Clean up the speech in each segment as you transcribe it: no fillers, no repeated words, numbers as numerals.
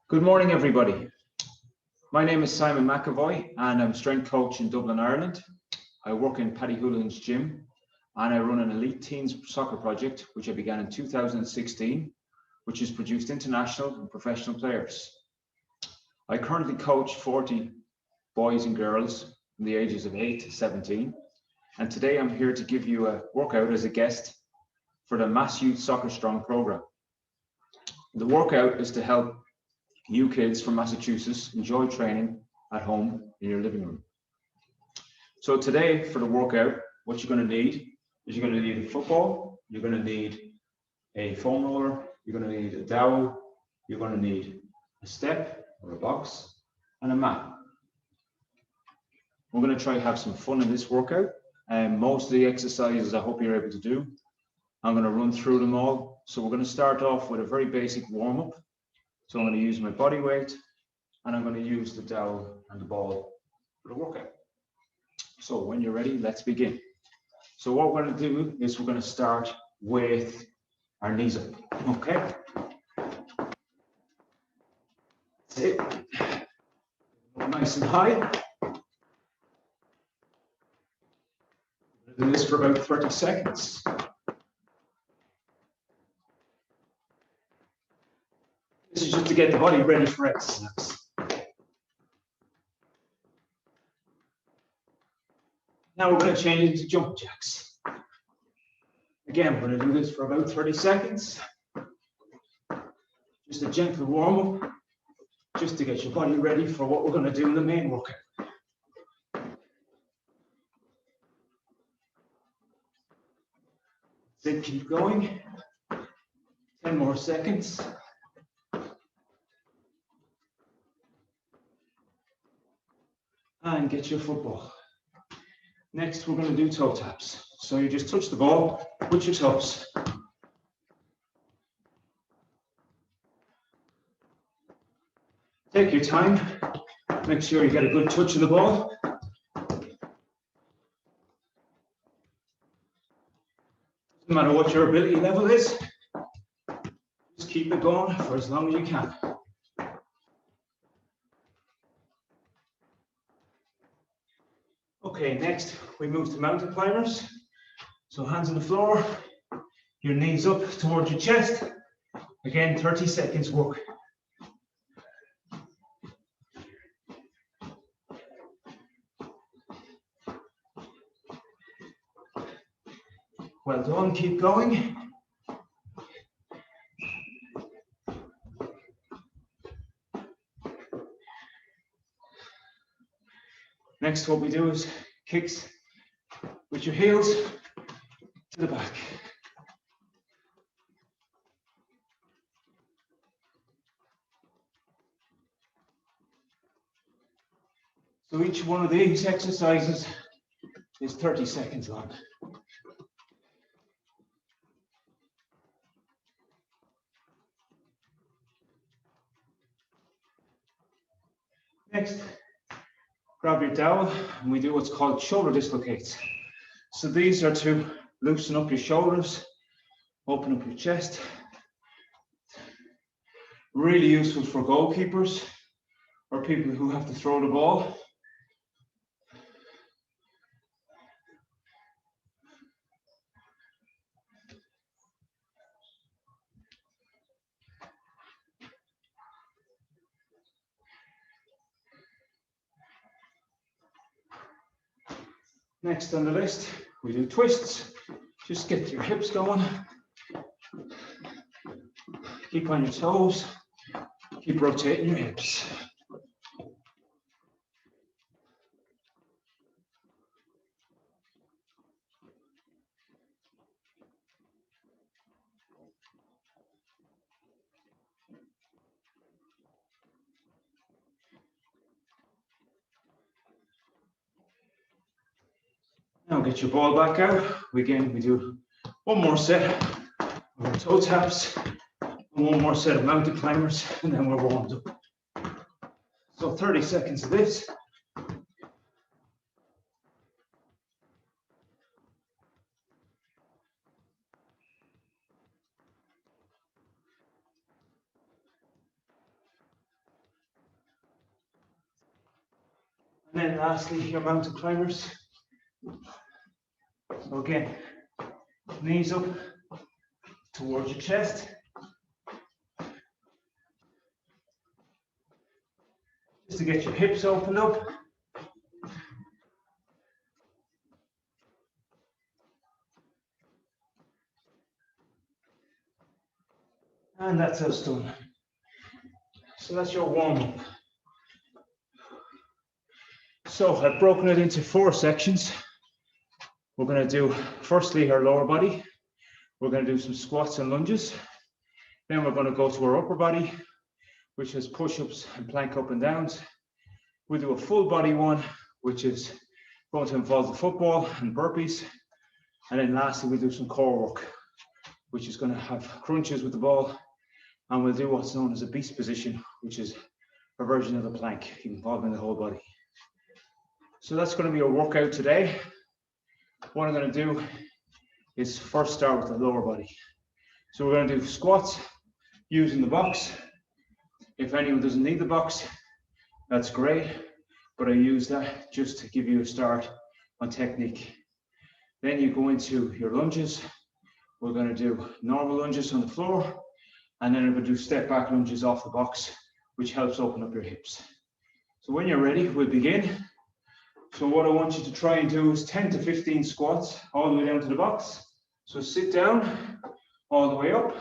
Good morning, everybody. My name is Simon McAvoy, and I'm strength coach in Dublin, Ireland. I work in Paddy Houlihan's gym, and I run an elite teens soccer project, which I began in 2016, which has produced international and professional players. I currently coach 40 boys and girls from the ages of 8 to 17, and today I'm here to give you a workout as a guest for the Mass Youth Soccer Strong program. The workout is to help you kids from Massachusetts enjoy training at home in your living room. So today for the workout, what you're going to need is you're going to need a football, you're going to need a foam roller, you're going to need a dowel, you're going to need a step or a box and a mat. We're going to try to have some fun in this workout, and most of the exercises I hope you're able to do. I'm going to run through them all. So we're going to start off with a very basic warm-up. So I'm going to use my body weight, and I'm going to use the dowel and the ball for the workout. So when you're ready, let's begin. So what we're going to do is we're going to start with our knees up. Okay. That's it. Nice and high. Do this for about 30 seconds. This is just to get the body ready for exercise. Now we're going to change into jump jacks. Again, we're going to do this for about 30 seconds. Just a gentle warm up, just to get your body ready for what we're going to do in the main workout. Then keep going. 10 more seconds. And get your football. Next, we're going to do toe taps. So you just touch the ball with your toes. Take your time. Make sure you get a good touch of the ball. Doesn't matter what your ability level is. Just keep it going for as long as you can. Okay, next we move to mountain climbers. So hands on the floor, your knees up towards your chest. Again, 30 seconds work. Well done, keep going. Next, what we do is kicks with your heels to the back. So each one of these exercises is 30 seconds long. Next, grab your dowel, and we do what's called shoulder dislocates. So these are to loosen up your shoulders, open up your chest. Really useful for goalkeepers or people who have to throw the ball. Next on the list, we do twists. Just get your hips going. Keep on your toes. Keep rotating your hips. Now get your ball back out. Again, we do one more set of toe taps, and one more set of mountain climbers, and then we're warmed up. So 30 seconds of this. And then lastly, your mountain climbers. So again, knees up towards your chest. Just to get your hips opened up. And that's us done. So that's your warm-up. So I've broken it into 4 sections. We're going to do firstly our lower body. We're going to do some squats and lunges. Then we're going to go to our upper body, which is push-ups and plank up and downs. We'll do a full body one, which is going to involve the football and burpees. And then lastly, we'll do some core work, which is going to have crunches with the ball. And we'll do what's known as a beast position, which is a version of the plank involving the whole body. So that's going to be our workout today. What I'm going to do is first start with the lower body. So we're going to do squats using the box. If anyone doesn't need the box, that's great, but I use that just to give you a start on technique. Then you go into your lunges. We're going to do normal lunges on the floor, and then we're going to do step back lunges off the box, which helps open up your hips. So when you're ready, we'll begin. So what I want you to try and do is 10 to 15 squats all the way down to the box. So sit down all the way up.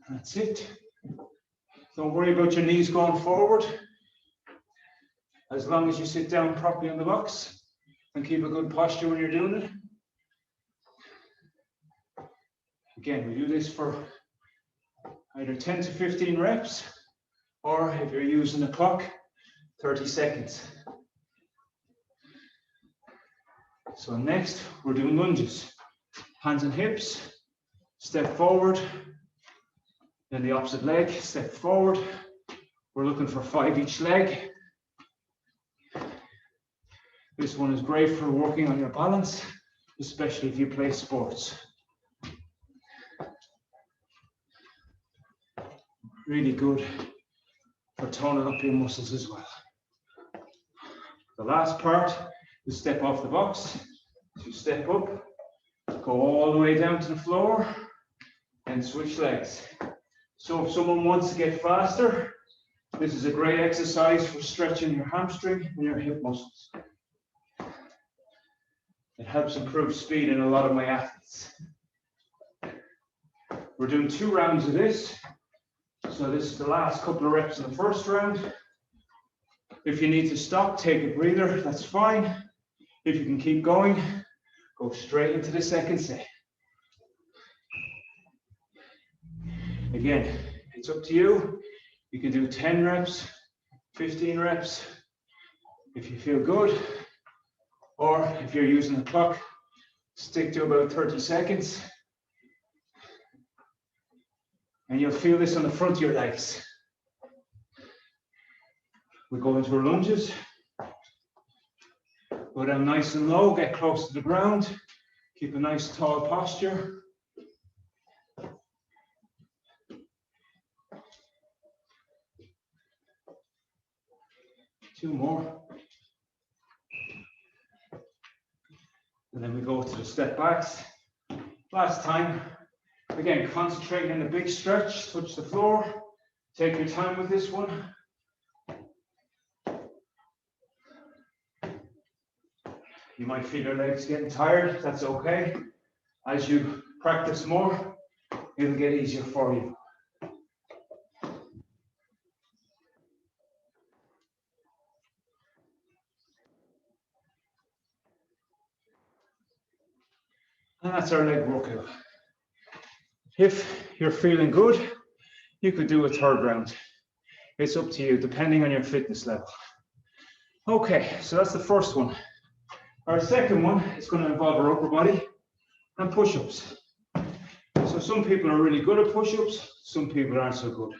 That's it. Don't worry about your knees going forward. As long as you sit down properly on the box and keep a good posture when you're doing it. Again, we do this for either 10 to 15 reps, or if you're using the clock, 30 seconds. So next, we're doing lunges. Hands and hips, step forward. Then the opposite leg, step forward. We're looking for 5 each leg. This one is great for working on your balance, especially if you play sports. Really good for toning up your muscles as well. The last part is step off the box. So step up, go all the way down to the floor, and switch legs. So if someone wants to get faster, this is a great exercise for stretching your hamstring and your hip muscles. It helps improve speed in a lot of my athletes. We're doing 2 rounds of this. So this is the last couple of reps in the first round. If you need to stop, take a breather, that's fine. If you can keep going, go straight into the second set. Again, it's up to you. You can do 10 reps, 15 reps, if you feel good. Or if you're using the clock, stick to about 30 seconds. And you'll feel this on the front of your legs. We go into our lunges. Go down nice and low, get close to the ground. Keep a nice tall posture. Two more. And then we go to the step backs. Last time. Again, concentrating on the big stretch, touch the floor. Take your time with this one. You might feel your legs getting tired, that's okay. As you practice more, it'll get easier for you. And that's our leg workout. If you're feeling good, you could do a 3rd round. It's up to you, depending on your fitness level. Okay, so that's the first one. Our second one is going to involve our upper body and push-ups. So some people are really good at push-ups, some people aren't so good.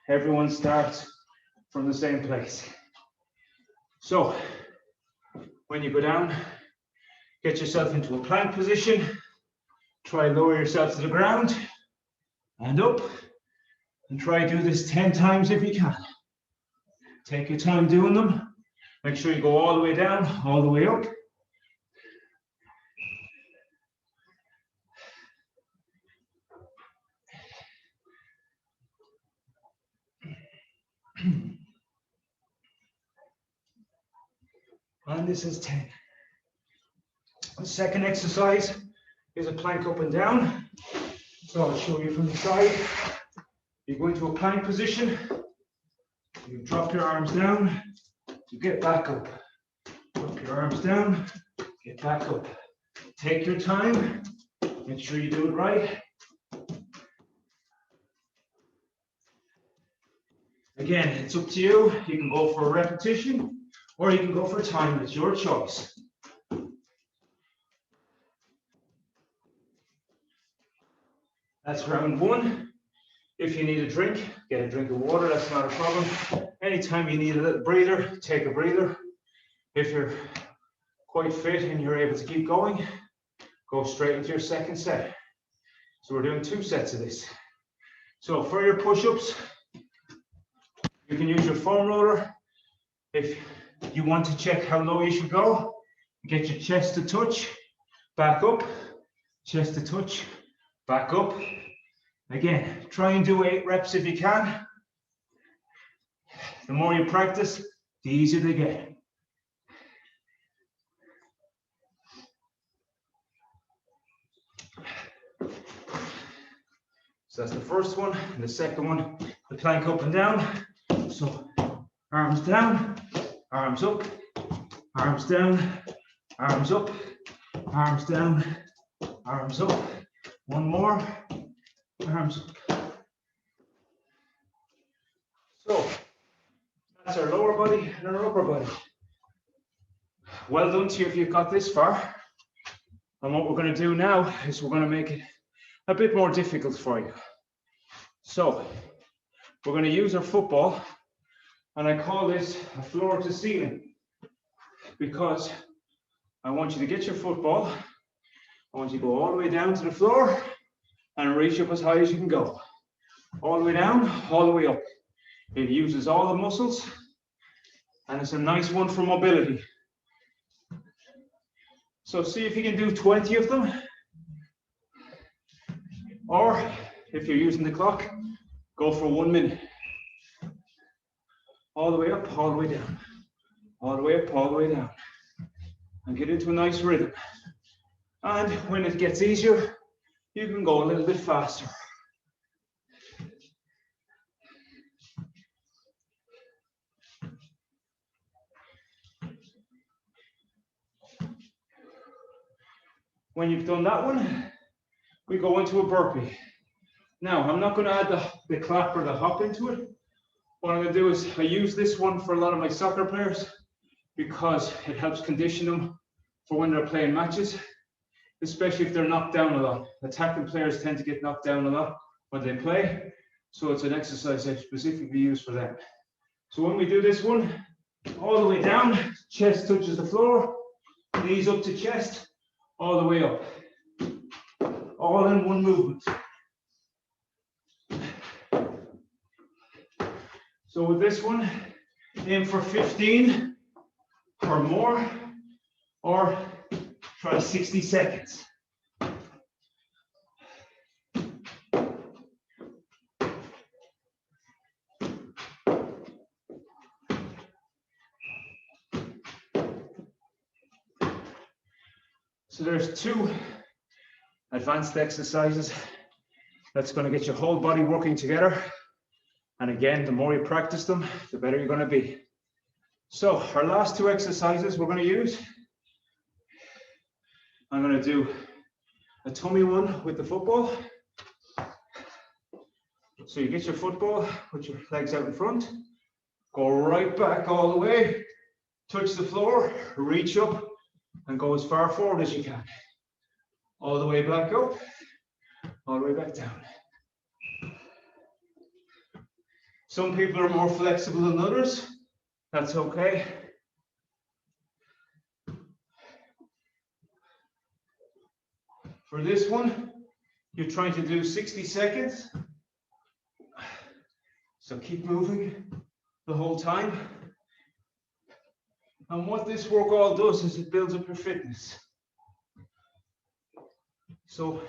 Everyone starts from the same place. So when you go down, get yourself into a plank position. Try lower yourself to the ground and up, and try do this 10 times if you can. Take your time doing them. Make sure you go all the way down, all the way up. And this is 10. The second exercise is a plank up and down. So I'll show you from the side. You go into a plank position, you drop your arms down, you get back up. Drop your arms down, get back up. Take your time, make sure you do it right. Again, it's up to you. You can go for a repetition or you can go for time. It's your choice. That's round one. If you need a drink, get a drink of water. That's not a problem. Anytime you need a little breather, take a breather. If you're quite fit and you're able to keep going, go straight into your second set. So we're doing 2 sets of this. So for your push-ups, you can use your foam roller. If you want to check how low you should go, get your chest to touch, back up, chest to touch, back up. Again, try and do 8 reps if you can. The more you practice, the easier they get. So that's the first one. And the second one, the plank up and down. So arms down, arms up, arms down, arms up, arms down, arms up. One more, arms up. So that's our lower body and our upper body. Well done to you if you've got this far. And what we're going to do now is we're going to make it a bit more difficult for you. So we're going to use our football, and I call this a floor to ceiling, because I want you to get your football, I want you to go all the way down to the floor and reach up as high as you can go. All the way down, all the way up. It uses all the muscles, and it's a nice one for mobility. So see if you can do 20 of them. Or if you're using the clock, go for 1 minute. All the way up, all the way down. All the way up, all the way down. And get into a nice rhythm. And when it gets easier, you can go a little bit faster. When you've done that one, we go into a burpee. Now, I'm not going to add the clap or the hop into it. What I'm going to do is I use this one for a lot of my soccer players because it helps condition them for when they're playing matches, especially if they're knocked down a lot. Attacking players tend to get knocked down a lot when they play, so it's an exercise I specifically use for them. So when we do this one, all the way down, chest touches the floor, knees up to chest, all the way up. All in one movement. So with this one, aim for 15 or more, or try 60 seconds. So there's 2 advanced exercises that's going to get your whole body working together. And again, the more you practice them, the better you're going to be. So our last 2 exercises we're going to use. I'm going to do a tummy one with the football. So you get your football, put your legs out in front, go right back all the way, touch the floor, reach up, and go as far forward as you can. All the way back up, all the way back down. Some people are more flexible than others. That's okay. For this one, you're trying to do 60 seconds. So keep moving the whole time. And what this work all does is it builds up your fitness. So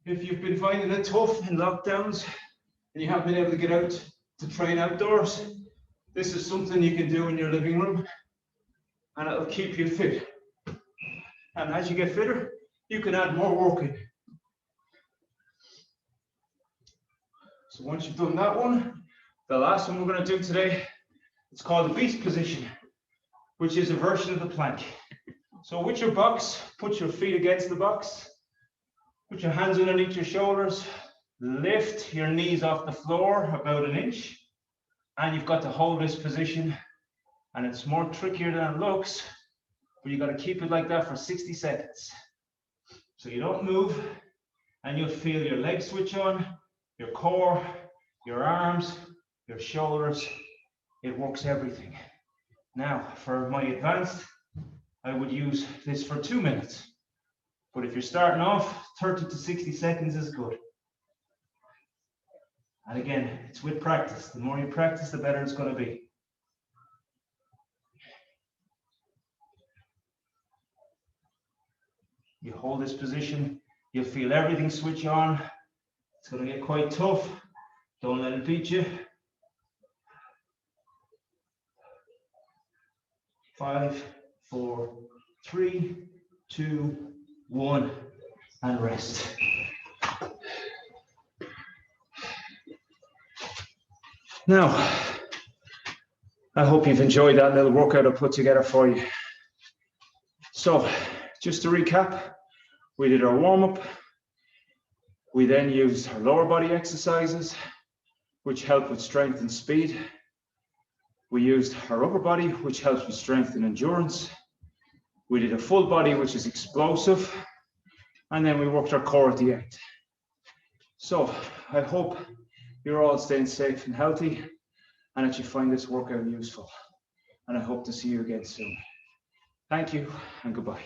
if you've been finding it tough in lockdowns and you haven't been able to get out to train outdoors, this is something you can do in your living room and it'll keep you fit. And as you get fitter, you can add more work in. So once you've done that one, the last one we're going to do today, it's called the beast position, which is a version of the plank. So with your box, put your feet against the box, put your hands underneath your shoulders, lift your knees off the floor about an inch, and you've got to hold this position. And it's more trickier than it looks, but you've got to keep it like that for 60 seconds. So you don't move, and you'll feel your legs switch on, your core, your arms, your shoulders. It works everything. Now, for my advanced, I would use this for 2 minutes. But if you're starting off, 30 to 60 seconds is good. And again, it's with practice. The more you practice, the better it's going to be. You hold this position, you'll feel everything switch on. It's going to get quite tough. Don't let it beat you. 5, 4, 3, 2, 1, and rest. Now, I hope you've enjoyed that little workout I put together for you. So, just to recap, we did our warm-up. We then used our lower body exercises, which help with strength and speed. We used our upper body, which helps with strength and endurance. We did a full body, which is explosive. And then we worked our core at the end. So I hope you're all staying safe and healthy and that you find this workout useful. And I hope to see you again soon. Thank you and goodbye.